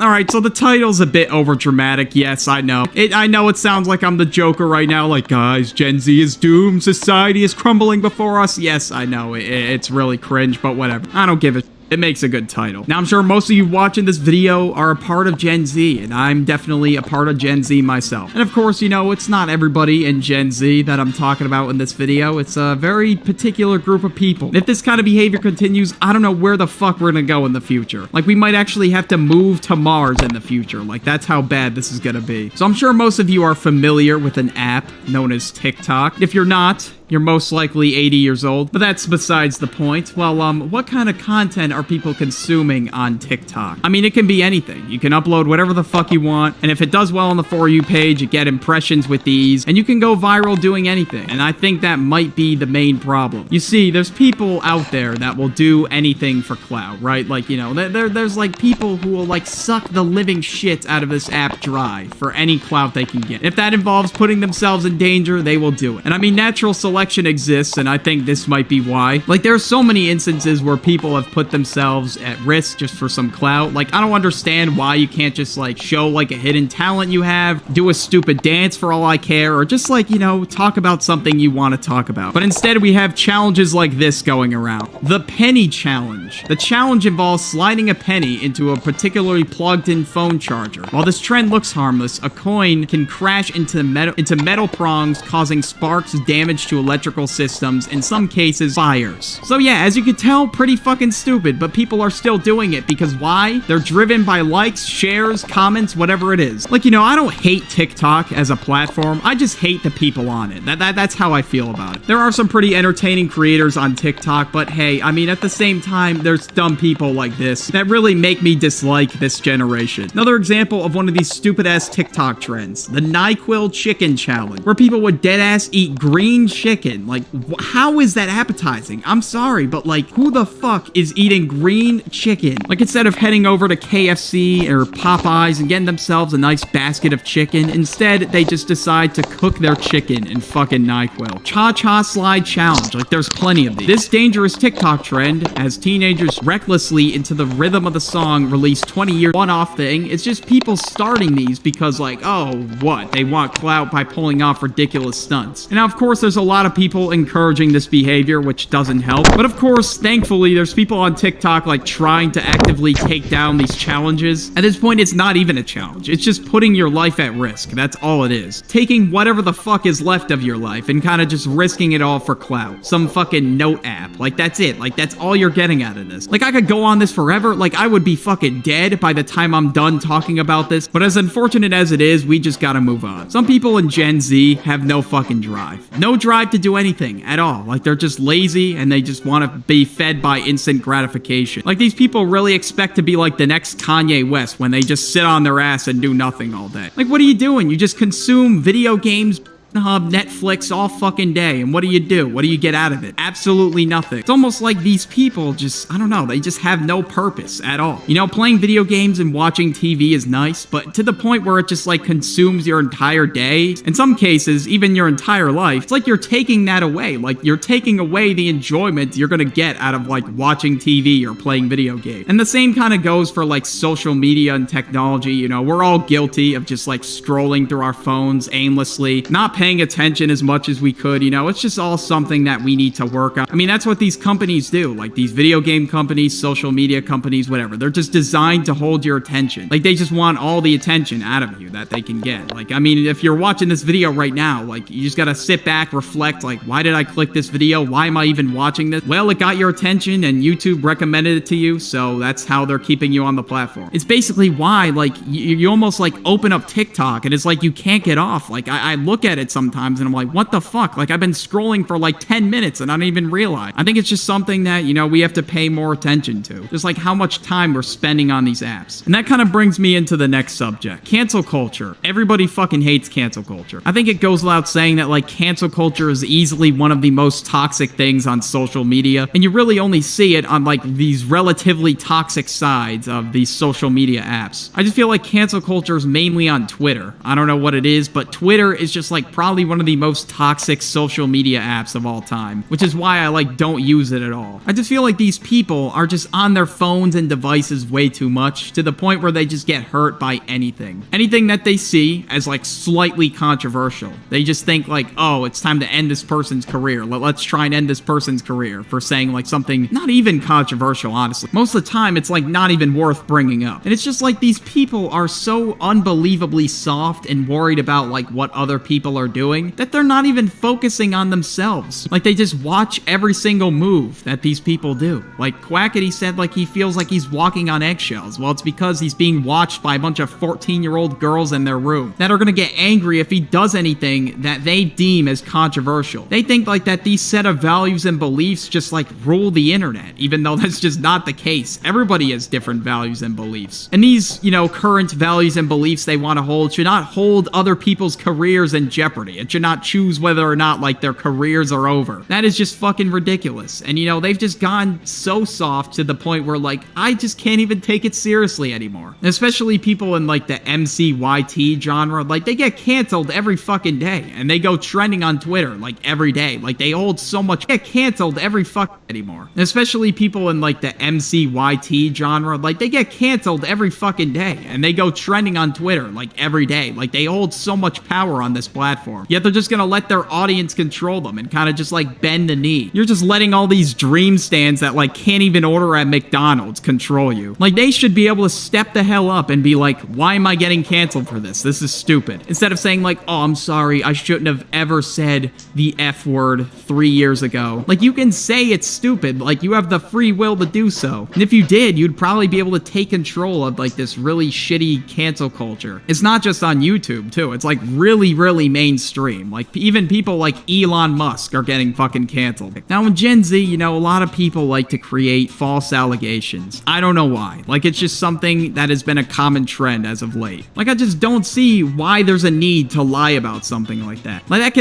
Alright, so the title's a bit overdramatic, yes, I know. I know it sounds like I'm the Joker right now, like, guys, Gen Z is doomed, society is crumbling before us. Yes, I know, it's really cringe, but whatever. I don't give a shit. It makes a good title. Now, I'm sure most of you watching this video are a part of Gen Z, and I'm definitely a part of Gen Z myself. And of course, you know, it's not everybody in Gen Z that I'm talking about in this video. It's a very particular group of people. And if this kind of behavior continues, I don't know where the fuck we're gonna go in the future. Like, we might actually have to move to Mars in the future. Like, that's how bad this is gonna be. So I'm sure most of you are familiar with an app known as TikTok. If you're not, you're most likely 80 years old, but that's besides the point. Well, what kind of content are people consuming on TikTok? I mean, it can be anything. You can upload whatever the fuck you want, and if it does well on the For You page, you get impressions with these, and you can go viral doing anything. And I think that might be the main problem. You see, there's people out there that will do anything for clout, right? Like, you know, there's like people who will like suck the living shit out of this app dry for any clout they can get. If that involves putting themselves in danger, they will do it. And I mean, natural selection exists, and I think this might be why. Like, there are so many instances where people have put themselves at risk just for some clout. Like, I don't understand why you can't just, like, show, like, a hidden talent you have, do a stupid dance for all I care, or just, like, you know, talk about something you want to talk about. But instead, we have challenges like this going around. The penny challenge. The challenge involves sliding a penny into a particularly plugged-in phone charger. While this trend looks harmless, a coin can crash into metal prongs, causing sparks, damage to electrical systems, in some cases, fires. So yeah, as you can tell, pretty fucking stupid, but people are still doing it because why? They're driven by likes, shares, comments, whatever it is. Like, you know, I don't hate TikTok as a platform, I just hate the people on it. That's how I feel about it. There are some pretty entertaining creators on TikTok, but hey, I mean, at the same time, there's dumb people like this that really make me dislike this generation. Another example of one of these stupid-ass TikTok trends, the NyQuil chicken challenge, where people would deadass eat green chicken chicken. Like, how is that appetizing? I'm sorry, but like, who the fuck is eating green chicken? Like, instead of heading over to KFC or Popeyes and getting themselves a nice basket of chicken, instead, they just decide to cook their chicken in fucking NyQuil. Cha-cha slide challenge. Like, there's plenty of these. This dangerous TikTok trend, as teenagers recklessly into the rhythm of the song release 20-year one-off thing, it's just people starting these because like, oh, what? They want clout by pulling off ridiculous stunts. And now, of course, there's a lot of people encouraging this behavior, which doesn't help. But of course, thankfully, there's people on TikTok like trying to actively take down these challenges. At this point, it's not even a challenge. It's just putting your life at risk. That's all it is. Taking whatever the fuck is left of your life and kind of just risking it all for clout. Some fucking note app. Like, that's it. Like, that's all you're getting out of this. Like, I could go on this forever. Like, I would be fucking dead by the time I'm done talking about this. But as unfortunate as it is, we just gotta move on. Some people in Gen Z have no fucking drive. No drive to do anything at all. Like, they're just lazy and they just want to be fed by instant gratification. Like, these people really expect to be like the next Kanye West when they just sit on their ass and do nothing all day. Like, what are you doing? You just consume video games, Netflix all fucking day, and what do? What do you get out of it? Absolutely nothing. It's almost like these people just, I don't know, they just have no purpose at all. You know, playing video games and watching TV is nice, but to the point where it just like consumes your entire day, in some cases, even your entire life, it's like you're taking that away. Like, you're taking away the enjoyment you're gonna get out of like watching TV or playing video games. And the same kind of goes for like social media and technology. You know, we're all guilty of just like scrolling through our phones aimlessly, not paying attention as much as we could. You know, it's just all something that we need to work on. I mean, that's what these companies do. Like, these video game companies, social media companies, whatever. They're just designed to hold your attention. Like, they just want all the attention out of you that they can get. Like, I mean, if you're watching this video right now, like, you just gotta sit back, reflect, like, why did I click this video? Why am I even watching this? Well, it got your attention and YouTube recommended it to you, so that's how they're keeping you on the platform. It's basically why, like, you almost, like, open up TikTok and it's like you can't get off. Like, I look at it sometimes and I'm like, what the fuck? Like, I've been scrolling for like 10 minutes and I don't even realize. I think it's just something that, you know, we have to pay more attention to. Just like how much time we're spending on these apps. And that kind of brings me into the next subject. Cancel culture. Everybody fucking hates cancel culture. I think it goes without saying that like cancel culture is easily one of the most toxic things on social media. And you really only see it on like these relatively toxic sides of these social media apps. I just feel like cancel culture is mainly on Twitter. I don't know what it is, but Twitter is just like probably one of the most toxic social media apps of all time, which is why I like don't use it at all. I just feel like these people are just on their phones and devices way too much, to the point where they just get hurt by anything. Anything that they see as like slightly controversial. They just think like, oh, it's time to end this person's career. Let's try and end this person's career for saying like something not even controversial, honestly. Most of the time, it's like not even worth bringing up. And it's just like these people are so unbelievably soft and worried about like what other people are doing that they're not even focusing on themselves. Like, they just watch every single move that these people do. Like, Quackity said like he feels like he's walking on eggshells. Well, it's because he's being watched by a bunch of 14-year-old girls in their room that are gonna get angry if he does anything that they deem as controversial. They think like that these set of values and beliefs just like rule the internet, even though that's just not the case. Everybody has different values and beliefs. And these, you know, current values and beliefs they want to hold should not hold other people's careers in jeopardy. It should not choose whether or not like their careers are over. That is just fucking ridiculous. And you know, they've just gone so soft to the point where like I just can't even take it seriously anymore. And especially people in like the MCYT genre, like they get canceled every fucking day and they go trending on Twitter like every day. Like they hold so much, get canceled every fuck anymore. And especially people in like the MCYT genre, like they get canceled every fucking day and they go trending on Twitter like every day. Like they hold so much power on this platform, yet they're just gonna let their audience control them and kind of just like bend the knee. You're just letting all these dream stands that like can't even order at McDonald's control you. Like they should be able to step the hell up and be like, why am I getting canceled for this? This is stupid. Instead of saying like, oh, I'm sorry, I shouldn't have ever said the F word 3 years ago. Like you can say it's stupid, like you have the free will to do so. And if you did, you'd probably be able to take control of like this really shitty cancel culture. It's not just on YouTube too. It's like really, really mainstream. Like even people like Elon Musk are getting fucking canceled. Now in Gen Z, you know, a lot of people like to create false allegations. I don't know why. Like it's just something that has been a common trend as of late. Like I just don't see why there's a need to lie about something like that. Like that can